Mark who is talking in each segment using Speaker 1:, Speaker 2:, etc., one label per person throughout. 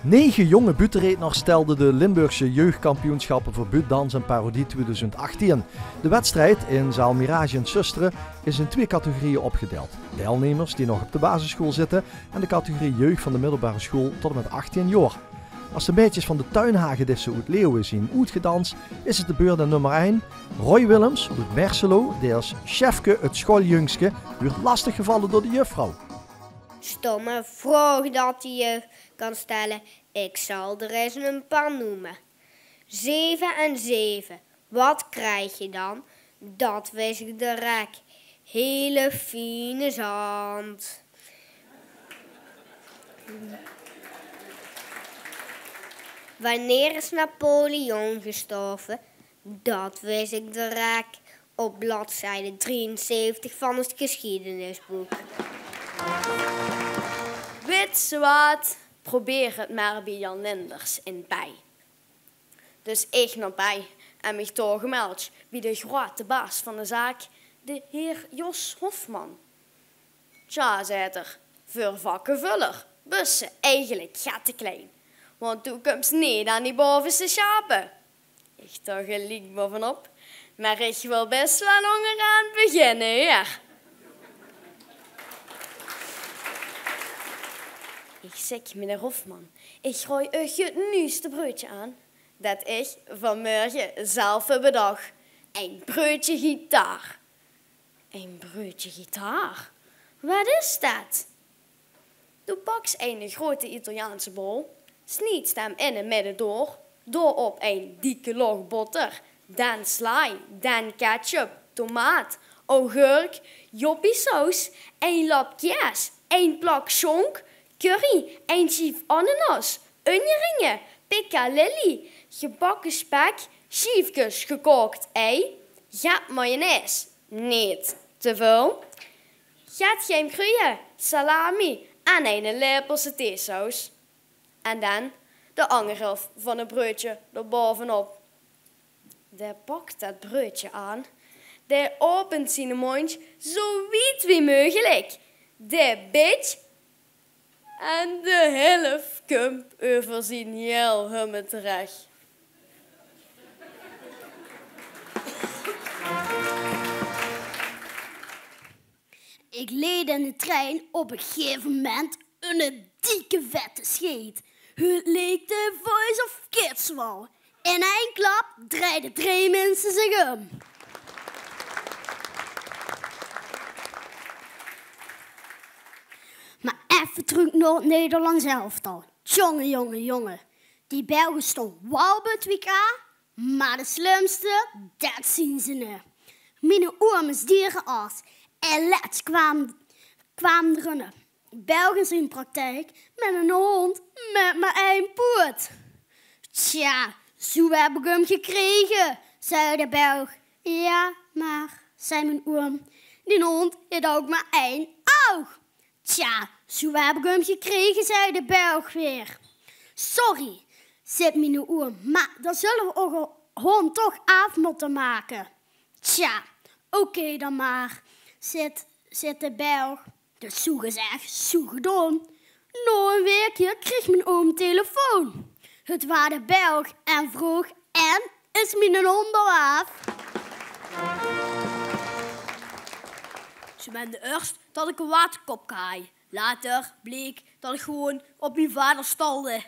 Speaker 1: 9 jonge butenredners stelden de Limburgse jeugdkampioenschappen voor buutdans en parodie 2018. De wedstrijd in zaal Mirage in Susteren is in 2 categorieën opgedeeld. Deelnemers die nog op de basisschool zitten en de categorie jeugd van de middelbare school tot en met 18 jaar. Als de meisjes van de Tuinhagedisse uit Leeuwen zien uitgedanst, is het de beurt aan nummer 1. Roy Willems uit Merselo, die als chefke het schooljongske wordt lastiggevallen door de juffrouw.
Speaker 2: Stomme vraag dat die je kan stellen. Ik zal er eens een paar noemen. 7 en 7. Wat krijg je dan? Dat wist ik direct. Hele fine zand. Wanneer is Napoleon gestorven? Dat wist ik direct. Op bladzijde 73 van het geschiedenisboek.
Speaker 3: Weet ze wat? Probeer het maar bij Jan Linders in bij. Dus ik naar bij en mij doorgemeld bij de grote baas van de zaak, de heer Jos Hofman. Tja, zei er, voor vakkenvuller, bussen eigenlijk te klein. Want toen komt ze niet aan die bovenste schapen. Ik dacht gelijk me van op, maar ik wil best wel onderaan beginnen, heer. Ik zeg, meneer Hofman, ik gooi u het nieuwste broodje aan. Dat ik vanmorgen zelf bedacht. Een broodje gitaar. Een broodje gitaar? Wat is dat? Toen pak ze een grote Italiaanse bol, sniet hem in het midden door op een dikke log boter, dan sla, dan ketchup, tomaat, augurk, joppiesaus, een lap kaas, een plak schonk, curry, een schief ananas, onieringen, piccalilli, gebakken spek, schiefjes gekookt ei, gat mayonaise, niet te veel, gat geen kruien, salami en een lepelse theesaus. En dan de anderhalf van een broodje erbovenop. Die pakt dat broodje aan, die opent zijn mond zo wijd wie mogelijk, die bitch. En de helft komt over zijn helm terecht.
Speaker 4: Ik leed in de trein op een gegeven moment een dikke vette scheet. Het leek de Voice of Kids wel. In één klap draaiden 3 mensen zich om. Maar even terug naar het Nederlands elftal. Jongen. Die Belgen stonden wel bij het WK, maar de slimste, dat zien ze niet. Mijn oom is dierenarts en let's kwam erin. Belgen zijn praktijk met een hond met maar 1 poot. Tja, zo heb ik hem gekregen, zei de Belg. Ja, maar, zei mijn oom, die hond heeft ook maar 1 oog. Tja, zo heb ik hem gekregen, zei de Belg weer. Sorry, zei mijn oom, maar dan zullen we ook hond toch af moeten maken. Tja, oké dan maar, zit de Belg. Dus zo gezegd, zo gedaan. Na een weekje kreeg mijn oom telefoon. Het was de Belg en vroeg, en is mijn hond al af?
Speaker 5: Ze ben de eerst dat ik een waterkop kreeg. Later bleek dat ik gewoon op mijn vader stalde.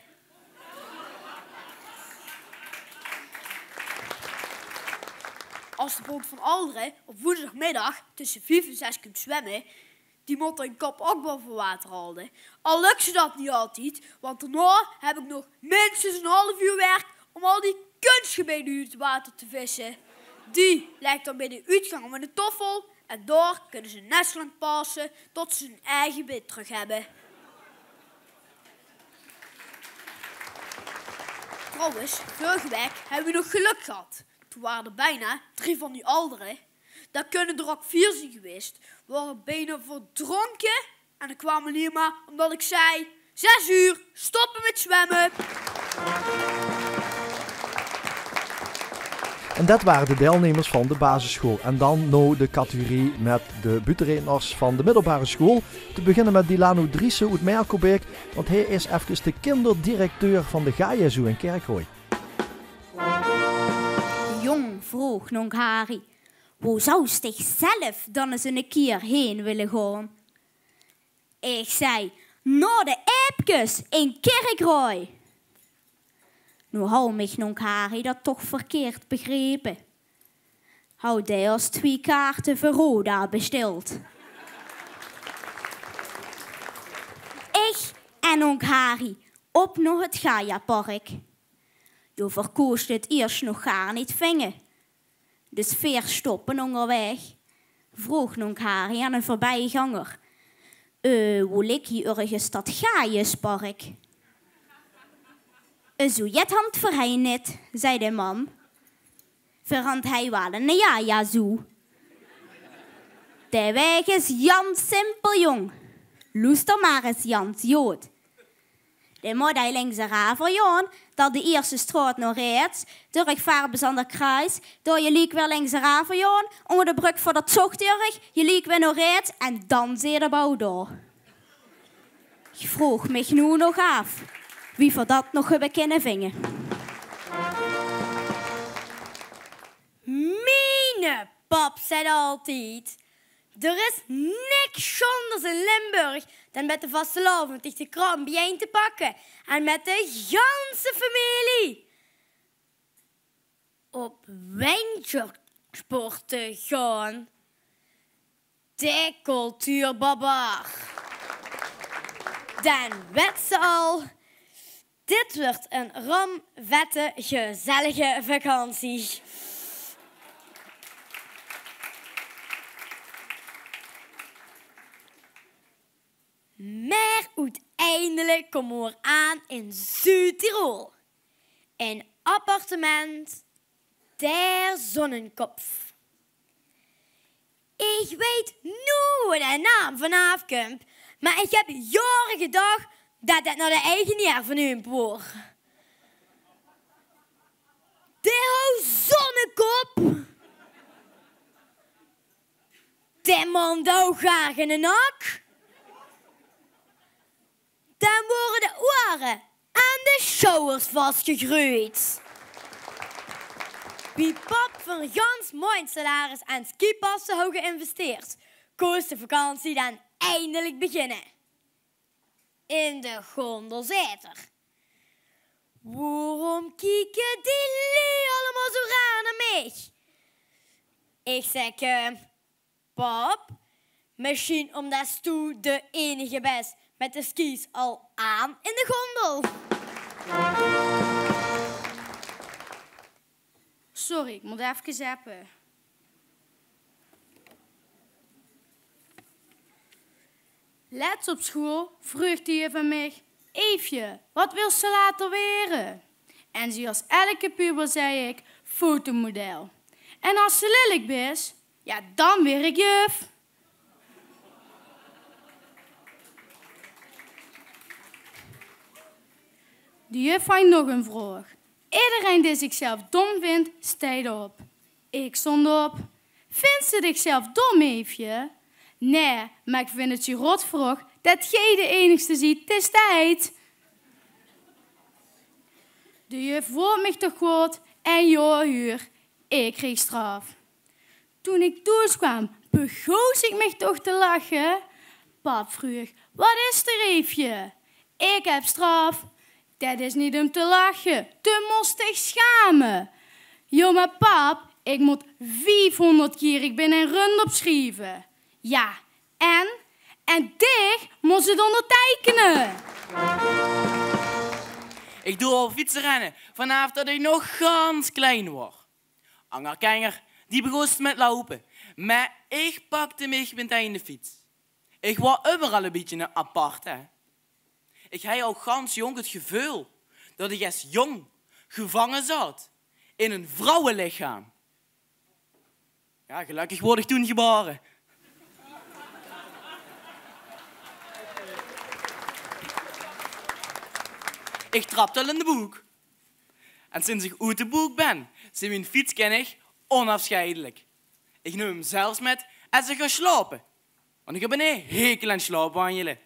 Speaker 5: Als de boot van Alderen op woensdagmiddag tussen 5 en 6 kunt zwemmen, die moet een kop ook boven water houden. Al lukt ze dat niet altijd, want daarna heb ik nog minstens een half uur werk om al die kunstgebieden uit het water te vissen. Die lijkt dan bij de uitgang met een toffel en daar kunnen ze net zo lang passen tot ze hun eigen bit terug hebben. Trouwens, vorige week hebben we nog geluk gehad. Toen waren er bijna 3 van die Alderen. Daar kunnen er ook 4 zijn geweest. We waren bijna verdronken. En dat kwam alleen maar omdat ik zei: 6 uur, stoppen met zwemmen.
Speaker 1: En dat waren de deelnemers van de basisschool. En dan nou de categorie met de buitenredners van de middelbare school. Te beginnen met Dilano Driessen uit Merkelbeek, want hij is even de kinderdirecteur van de Gaia-zoo in Kerkrooij.
Speaker 6: Jong vroeg nonk Harry, hoe zou ze zichzelf dan eens een keer heen willen gaan? Ik zei, naar de Eepkes in Kerkrooij. Nu hou mich nonk Harry dat toch verkeerd begrepen. Hou hij als 2 kaarten voor Roda besteld. Ik en nonk Harry op naar het Gaia-park. Je verkoos het eerst nog gar niet vingen. Dus 4 stoppen onderweg. Vroeg nonk Harry aan een voorbijganger. Hoe ligt hier ergens dat Gaia-park? Zo jet hand voor hij niet, zei de man. Verhand hij wel een ja zo. De weg is Jan simpel jong. Luister maar eens Jans jood. De moet hij links raven Jan, dat de eerste straat nog rechts, door ik vaarbes aan de kruis, door je liek weer links raven Jan, onder de brug voor dat zochtdurg, je liek weer nog rechts en dan zie de bouw door. Ik vroeg mich nu nog af, wie voor dat nog hebben kunnen vingen.
Speaker 3: Mine pap zei altijd, er is niks anders in Limburg dan met de vastelavond de kraan bijeen te pakken en met de ganse familie op windsurfsport te gaan. De cultuurbarbaar. Dan weet ze al, dit wordt een ramvette, gezellige vakantie. Maar uiteindelijk komen we aan in Zuid-Tirol. Een appartement der Zonnenkopf. Ik weet nu de naam van afkomt, maar ik heb jaren gedacht dat het naar de eigenaar van u was. De Zonnekop. De man douw graag in een nak. Dan worden de oren aan de schouders vastgegroeid. Wie pap van gans mooi salaris aan skipassen hebben geïnvesteerd, koos de vakantie dan eindelijk beginnen. In de gondelzeter. Waarom kijken die lui allemaal zo raar naar mij? Ik zeg, pap, misschien omdat u de enige bent met de skis al aan in de gondel.
Speaker 5: Sorry, ik moet even zappen. Laatst op school vroeg die van mij, Eefje, wat wil ze later weren? En zoals elke puber zei ik, fotomodel. En als ze lelijk is, ja, dan weer ik juf. De juf had nog een vraag. Iedereen die zichzelf dom vindt, staat op. Ik stond op. Vindt ze zichzelf dom, Eefje? Nee, maar ik vind het je rotvroeg dat jij de enigste ziet, het is tijd. De juf wordt mij toch goed en ja, huur. Ik kreeg straf. Toen ik thuis kwam, begoos ik mij toch te lachen. Pap vroeg, wat is er, Eefje? Ik heb straf. Dat is niet om te lachen. Je moest zich schamen. Jo, maar pap, ik moet 500 keer ik ben een rund opschrijven. Ja, en dich moest het ondertekenen.
Speaker 7: Ik doe al fietsenrennen vanaf dat ik nog ganz klein was. Angerkenger, die begon met lopen. Maar ik pakte mich meteen de fiets. Ik was overal een beetje een apart, hè. Ik had al gans jong het gevoel dat ik als jong gevangen zat in een vrouwenlichaam. Ja, gelukkig word ik toen geboren. Ik trapte al in de boek. En sinds ik uit de boek ben, zijn mijn fiets ken ik onafscheidelijk. Ik neem hem zelfs met als ik ga slapen. Want ik heb een hekel aan slaapwandelen.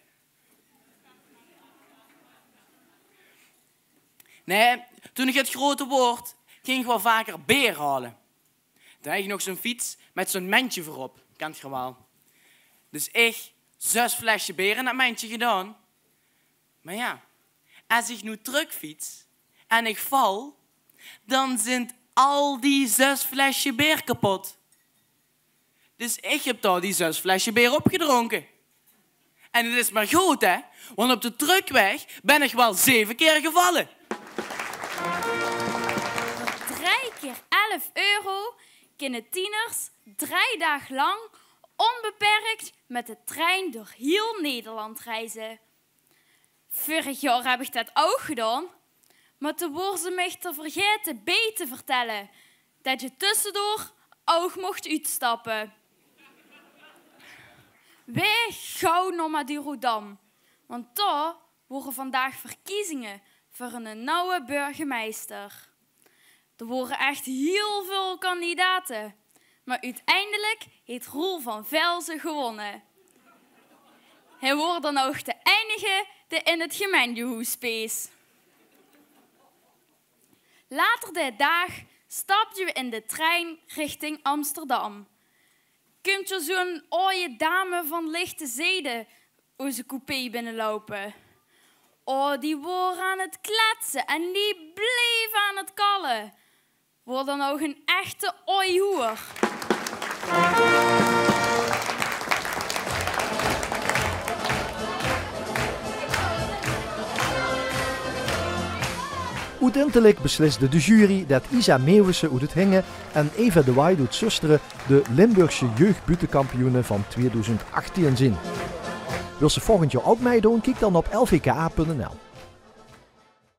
Speaker 7: Nee, toen ik het grote word, ging ik wel vaker beer halen. Toen had ik nog zo'n fiets met zo'n mandje voorop. Kent je wel. Dus ik 6 flesjes beer in dat mandje gedaan. Maar ja, als ik nu terugfiets en ik val, dan zijn al die 6 flesjes beer kapot. Dus ik heb daar die 6 flesjes beer opgedronken. En het is maar goed, hè? Want op de terugweg ben ik wel 7 keer gevallen.
Speaker 8: Voor 3 keer 11 euro kunnen tieners 3 dagen lang onbeperkt met de trein door heel Nederland reizen. Vorig jaar heb ik dat ook gedaan, maar toen worden ze me te vergeten bij te vertellen dat je tussendoor ook mocht uitstappen. Wij gauw naar Madurodam, want daar worden vandaag verkiezingen voor een nieuwe burgemeester. Er worden echt heel veel kandidaten, maar uiteindelijk heeft Roel van Velzen gewonnen. Hij wordt dan ook de enige die in het gemeentehuis spees. Later die dag stapten we in de trein richting Amsterdam. Komt er zo'n oude dame van lichte zeden onze coupé binnenlopen. Oh, die waren aan het kletsen en die bleef aan het kallen. Wordt dan ook een echte oihoer.
Speaker 1: Uiteindelijk besliste de jury dat Isa Meeuwissen uit het Hingen en Eva de Waai uit Susteren de Limburgse jeugdbutenkampioenen van 2018 zijn. Wil ze volgend jaar ook meedoen? Kijk dan op lvka.nl.